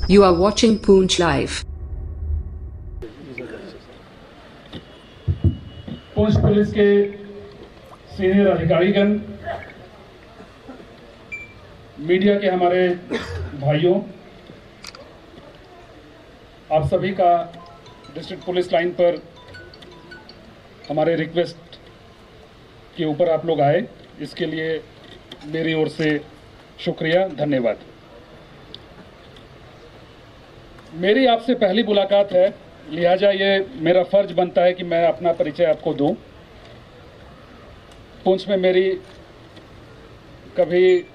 You are watching Poonch Live. Poonch police के senior अधिकारीगण, media के हमारे भाइयों, आप सभी का डिस्ट्रिक्ट पुलिस लाइन पर हमारे रिक्वेस्ट के ऊपर आप लोग आए, इसके लिए मेरी ओर से शुक्रिया, धन्यवाद। मेरी आपसे पहली मुलाकात है, लिहाजा ये मेरा फर्ज बनता है कि मैं अपना परिचय आपको दूं। पुंछ में मेरी कभी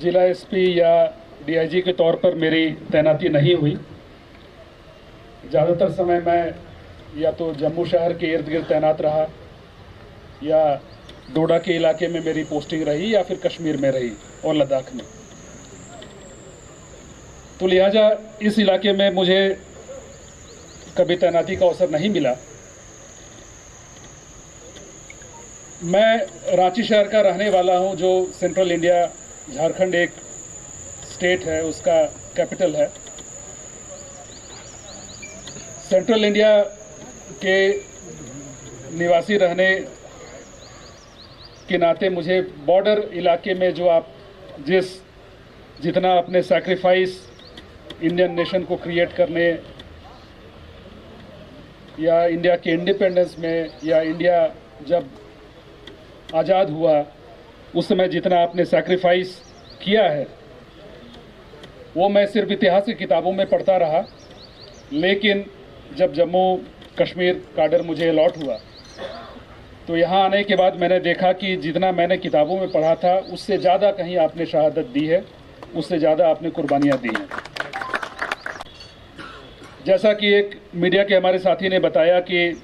जिला एसपी या डीआईजी के तौर पर मेरी तैनाती नहीं हुई। ज़्यादातर समय मैं या तो जम्मू शहर के इर्द गिर्द तैनात रहा, या डोडा के इलाके में मेरी पोस्टिंग रही, या फिर कश्मीर में रही और लद्दाख में। तो लिहाजा इस इलाके में मुझे कभी तैनाती का अवसर नहीं मिला। मैं रांची शहर का रहने वाला हूं, जो सेंट्रल इंडिया, झारखंड एक स्टेट है, उसका कैपिटल है। सेंट्रल इंडिया के निवासी रहने के नाते मुझे बॉर्डर इलाके में जो आप जितना अपने सैक्रिफाइस इंडियन नेशन को क्रिएट करने, या इंडिया के इंडिपेंडेंस में, या इंडिया जब आज़ाद हुआ उस समय जितना आपने सैक्रिफाइस किया है, वो मैं सिर्फ इतिहास की किताबों में पढ़ता रहा। लेकिन जब जम्मू कश्मीर काडर मुझे अलॉट हुआ, तो यहाँ आने के बाद मैंने देखा कि जितना मैंने किताबों में पढ़ा था उससे ज़्यादा कहीं आपने शहादत दी है, उससे ज़्यादा आपने कुर्बानियाँ दी हैं। जैसा कि एक मीडिया के हमारे साथी ने बताया कि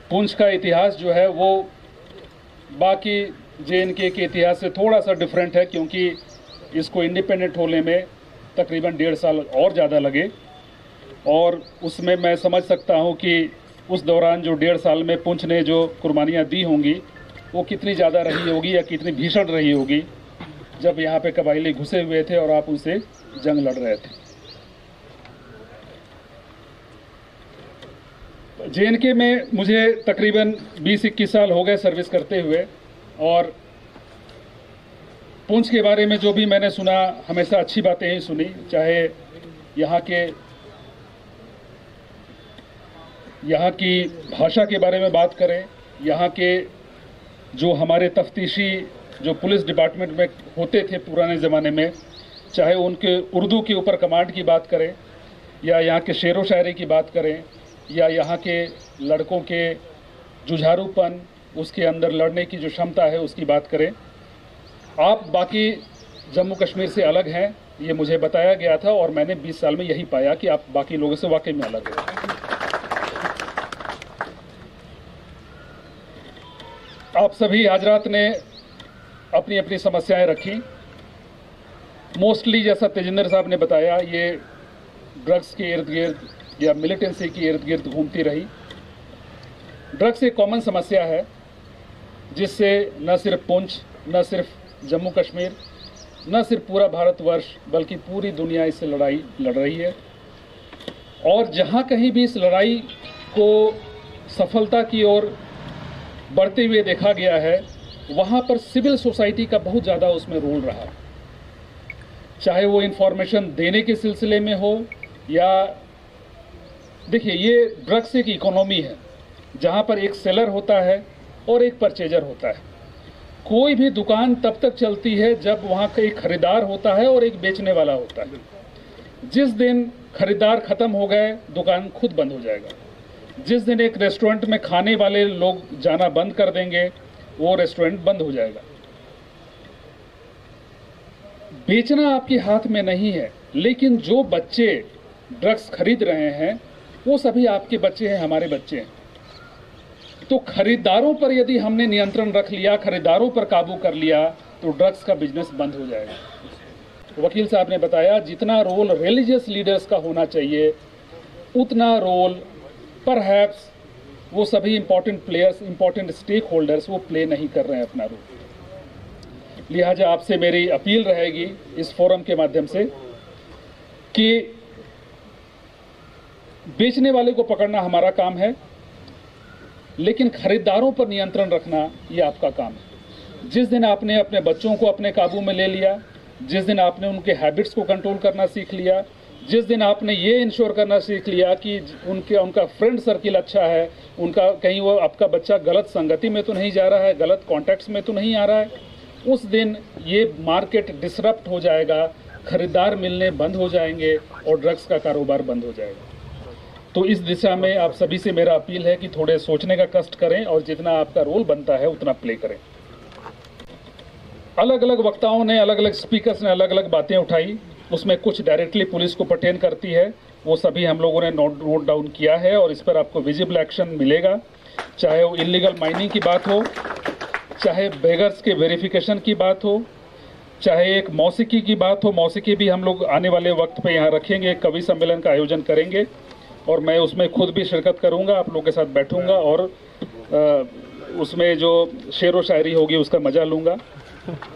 पुंछ का इतिहास जो है वो बाकी जेएनके के इतिहास से थोड़ा सा डिफरेंट है, क्योंकि इसको इंडिपेंडेंट होने में तकरीबन 1.5 साल और ज़्यादा लगे। और उसमें मैं समझ सकता हूं कि उस दौरान जो 1.5 साल में पुंछ ने जो कुर्बानियां दी होंगी वो कितनी ज़्यादा रही होगी या कितनी भीषण रही होगी, जब यहाँ पे कबायली घुसे हुए थे और आप उनसे जंग लड़ रहे थे। जेएनके में मुझे तकरीबन 20-21 साल हो गए सर्विस करते हुए, और पुंछ के बारे में जो भी मैंने सुना, हमेशा अच्छी बातें ही सुनी। चाहे यहाँ की भाषा के बारे में बात करें, यहाँ के जो हमारे तफ्तीशी जो पुलिस डिपार्टमेंट में होते थे पुराने ज़माने में, चाहे उनके उर्दू के ऊपर कमांड की बात करें, या यहाँ के शेरो शायरी की बात करें, या यहाँ के लड़कों के जुझारूपन, उसके अंदर लड़ने की जो क्षमता है उसकी बात करें। आप बाकी जम्मू कश्मीर से अलग हैं, ये मुझे बताया गया था, और मैंने 20 साल में यही पाया कि आप बाकी लोगों से वाकई में अलग हैं। आप सभी हजरात ने अपनी अपनी समस्याएं रखी। मोस्टली जैसा तेजिंदर साहब ने बताया, ये ड्रग्स के इर्द गिर्द या मिलिटेंसी की इर्द गिर्द घूमती रही। ड्रग्स एक कॉमन समस्या है जिससे न सिर्फ पुंछ, न सिर्फ जम्मू कश्मीर, न सिर्फ पूरा भारतवर्ष, बल्कि पूरी दुनिया इससे लड़ाई लड़ रही है। और जहाँ कहीं भी इस लड़ाई को सफलता की ओर बढ़ते हुए देखा गया है, वहाँ पर सिविल सोसाइटी का बहुत ज़्यादा उसमें रोल रहा, चाहे वो इंफॉर्मेशन देने के सिलसिले में हो, या देखिए ये ड्रग्स एक इकोनॉमी है जहाँ पर एक सेलर होता है और एक परचेजर होता है। कोई भी दुकान तब तक चलती है जब वहाँ का एक खरीदार होता है और एक बेचने वाला होता है। जिस दिन खरीदार ख़त्म हो गए, दुकान खुद बंद हो जाएगा। जिस दिन एक रेस्टोरेंट में खाने वाले लोग जाना बंद कर देंगे, वो रेस्टोरेंट बंद हो जाएगा। बेचना आपके हाथ में नहीं है, लेकिन जो बच्चे ड्रग्स खरीद रहे हैं वो सभी आपके बच्चे हैं, हमारे बच्चे हैं। तो खरीदारों पर यदि हमने नियंत्रण रख लिया, खरीदारों पर काबू कर लिया, तो ड्रग्स का बिजनेस बंद हो जाएगा। वकील साहब ने बताया जितना रोल रिलीजियस लीडर्स का होना चाहिए, उतना रोल परहैप्स वो सभी important players, important stakeholders वो प्ले नहीं कर रहे हैं अपना रोल। लिहाजा आपसे मेरी अपील रहेगी इस फोरम के माध्यम से कि बेचने वाले को पकड़ना हमारा काम है, लेकिन खरीदारों पर नियंत्रण रखना ये आपका काम है। जिस दिन आपने अपने बच्चों को अपने काबू में ले लिया, जिस दिन आपने उनके हैबिट्स को कंट्रोल करना सीख लिया, जिस दिन आपने ये इंश्योर करना सीख लिया कि उनका फ्रेंड सर्किल अच्छा है, उनका कहीं वो आपका बच्चा गलत संगति में तो नहीं जा रहा है, गलत कॉन्टैक्ट्स में तो नहीं आ रहा है, उस दिन ये मार्केट डिसरप्ट हो जाएगा, खरीदार मिलने बंद हो जाएंगे और ड्रग्स का कारोबार बंद हो जाएगा। तो इस दिशा में आप सभी से मेरा अपील है कि थोड़े सोचने का कष्ट करें और जितना आपका रोल बनता है उतना प्ले करें। अलग अलग वक्ताओं ने, अलग अलग स्पीकर्स ने अलग अलग बातें उठाई, उसमें कुछ डायरेक्टली पुलिस को पर्टेन करती है, वो सभी हम लोगों ने नोट डाउन किया है और इस पर आपको विजिबल एक्शन मिलेगा। चाहे वो इलीगल माइनिंग की बात हो, चाहे बेगर्स के वेरिफिकेशन की बात हो, चाहे एक मौसीकी की बात हो। मौसीकी भी हम लोग आने वाले वक्त पे यहाँ रखेंगे, एक कवि सम्मेलन का आयोजन करेंगे और मैं उसमें खुद भी शिरकत करूँगा, आप लोगों के साथ बैठूँगा और उसमें जो शेर व शायरी होगी उसका मज़ा लूँगा।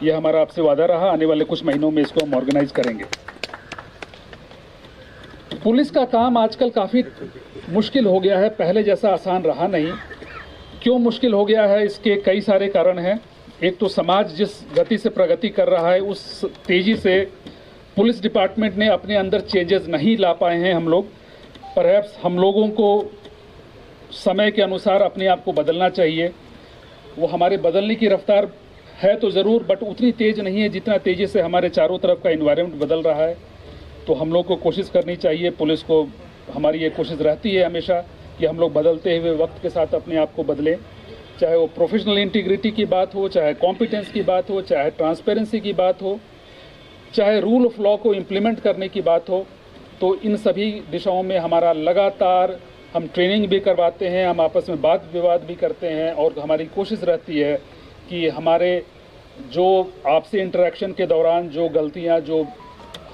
ये हमारा आपसे वादा रहा, आने वाले कुछ महीनों में इसको हम ऑर्गेनाइज करेंगे। पुलिस का काम आजकल काफ़ी मुश्किल हो गया है, पहले जैसा आसान रहा नहीं। क्यों मुश्किल हो गया है, इसके कई सारे कारण हैं। एक तो समाज जिस गति से प्रगति कर रहा है उस तेज़ी से पुलिस डिपार्टमेंट ने अपने अंदर चेंजेस नहीं ला पाए हैं। हम लोग परहैप्स हम लोगों को समय के अनुसार अपने आप को बदलना चाहिए। वो हमारे बदलने की रफ्तार है तो ज़रूर, बट उतनी तेज़ नहीं है जितना तेज़ी से हमारे चारों तरफ का एनवायरनमेंट बदल रहा है। तो हम लोग को कोशिश करनी चाहिए, पुलिस को हमारी ये कोशिश रहती है हमेशा कि हम लोग बदलते हुए वक्त के साथ अपने आप को बदलें। चाहे वो प्रोफेशनल इंटीग्रिटी की बात हो, चाहे कॉम्पिटेंस की बात हो, चाहे ट्रांसपेरेंसी की बात हो, चाहे रूल ऑफ लॉ को इम्प्लीमेंट करने की बात हो। तो इन सभी दिशाओं में हमारा लगातार हम ट्रेनिंग भी करवाते हैं, हम आपस में बात विवाद भी करते हैं और हमारी कोशिश रहती है कि हमारे जो आपसे इंटरेक्शन के दौरान जो गलतियां, जो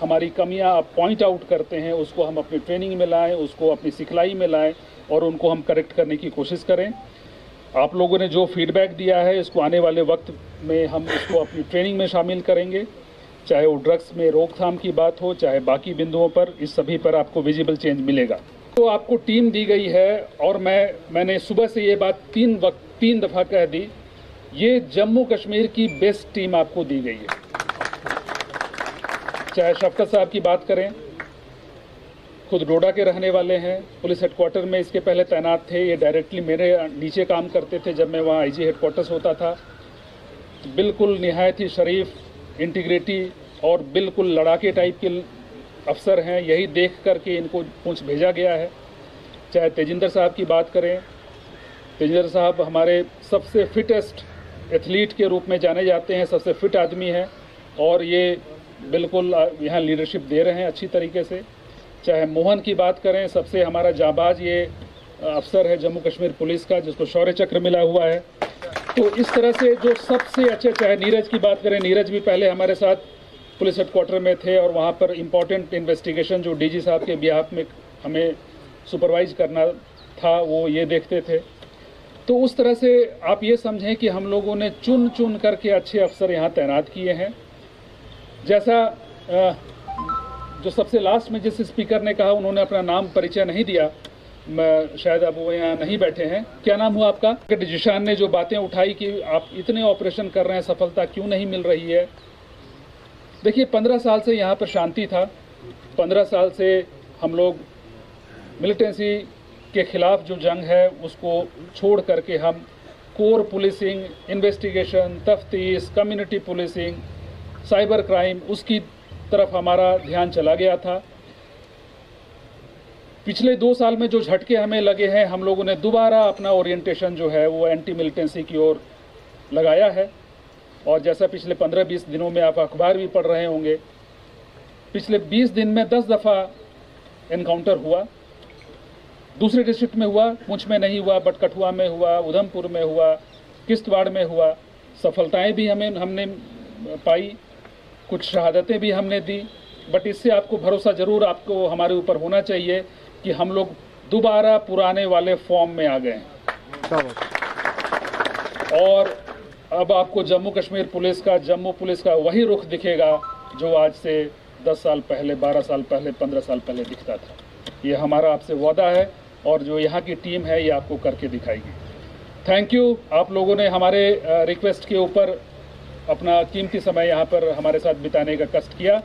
हमारी कमियां आप पॉइंट आउट करते हैं, उसको हम अपनी ट्रेनिंग में लाएं, उसको अपनी सिखलाई में लाएं और उनको हम करेक्ट करने की कोशिश करें। आप लोगों ने जो फीडबैक दिया है इसको आने वाले वक्त में हम इसको अपनी ट्रेनिंग में शामिल करेंगे, चाहे वो ड्रग्स में रोकथाम की बात हो, चाहे बाकी बिंदुओं पर, इस सभी पर आपको विजिबल चेंज मिलेगा। तो आपको टीम दी गई है और मैंने सुबह से ये बात तीन दफ़ा कह दी, ये जम्मू कश्मीर की बेस्ट टीम आपको दी गई है। चाहे शफकत साहब की बात करें, खुद डोडा के रहने वाले हैं, पुलिस हेडक्वार्टर में इसके पहले तैनात थे, ये डायरेक्टली मेरे नीचे काम करते थे जब मैं वहाँ आईजी हेडक्वार्टर्स होता था। बिल्कुल निहायत ही शरीफ, इंटीग्रिटी और बिल्कुल लड़ाके टाइप के अफसर हैं, यही देख कर के इनको पूंछ भेजा गया है। चाहे तेजिंदर साहब की बात करें, तेजिंदर साहब हमारे सबसे फिटेस्ट एथलीट के रूप में जाने जाते हैं, सबसे फिट आदमी हैं और ये बिल्कुल यहाँ लीडरशिप दे रहे हैं अच्छी तरीके से। चाहे मोहन की बात करें, सबसे हमारा जाबाज ये अफसर है जम्मू कश्मीर पुलिस का जिसको शौर्य चक्र मिला हुआ है। तो इस तरह से जो सबसे अच्छे, चाहे नीरज की बात करें, नीरज भी पहले हमारे साथ पुलिस हेडक्वार्टर में थे और वहाँ पर इम्पॉर्टेंट इन्वेस्टिगेशन जो डीजी साहब के बिहाफ में हमें सुपरवाइज करना था वो ये देखते थे। तो उस तरह से आप ये समझें कि हम लोगों ने चुन चुन करके अच्छे अफसर यहाँ तैनात किए हैं। जैसा जो सबसे लास्ट में जिस स्पीकर ने कहा, उन्होंने अपना नाम परिचय नहीं दिया, शायद अब वो यहाँ नहीं बैठे हैं। क्या नाम हुआ आपका? जिशान ने जो बातें उठाई कि आप इतने ऑपरेशन कर रहे हैं, सफलता क्यों नहीं मिल रही है। देखिए 15 साल से यहाँ पर शांति था, 15 साल से हम लोग मिलिटेंसी के खिलाफ जो जंग है उसको छोड़ करके हम कोर पुलिसिंग, इन्वेस्टिगेशन, तफ्तीश, कम्युनिटी पुलिसिंग, साइबर क्राइम, उसकी तरफ हमारा ध्यान चला गया था। पिछले 2 साल में जो झटके हमें लगे हैं, हम लोगों ने दोबारा अपना ओरिएंटेशन जो है वो एंटी मिलिटेंसी की ओर लगाया है। और जैसा पिछले 15-20 दिनों में आप अखबार भी पढ़ रहे होंगे, पिछले 20 दिन में 10 दफ़ा एनकाउंटर हुआ। दूसरे डिस्ट्रिक्ट में हुआ, पुंछ में नहीं हुआ, बट कठुआ में हुआ, उधमपुर में हुआ, किश्तवाड़ में हुआ। सफलताएं भी हमने पाई, कुछ शहादतें भी हमने दी, बट इससे आपको भरोसा ज़रूर आपको हमारे ऊपर होना चाहिए कि हम लोग दोबारा पुराने वाले फॉर्म में आ गए हैं। और अब आपको जम्मू पुलिस का वही रुख दिखेगा जो आज से 10 साल पहले, 12 साल पहले, 15 साल पहले दिखता था। ये हमारा आपसे वादा है और जो यहाँ की टीम है ये आपको करके दिखाएगी। थैंक यू, आप लोगों ने हमारे रिक्वेस्ट के ऊपर अपना कीमती समय यहाँ पर हमारे साथ बिताने का कष्ट किया।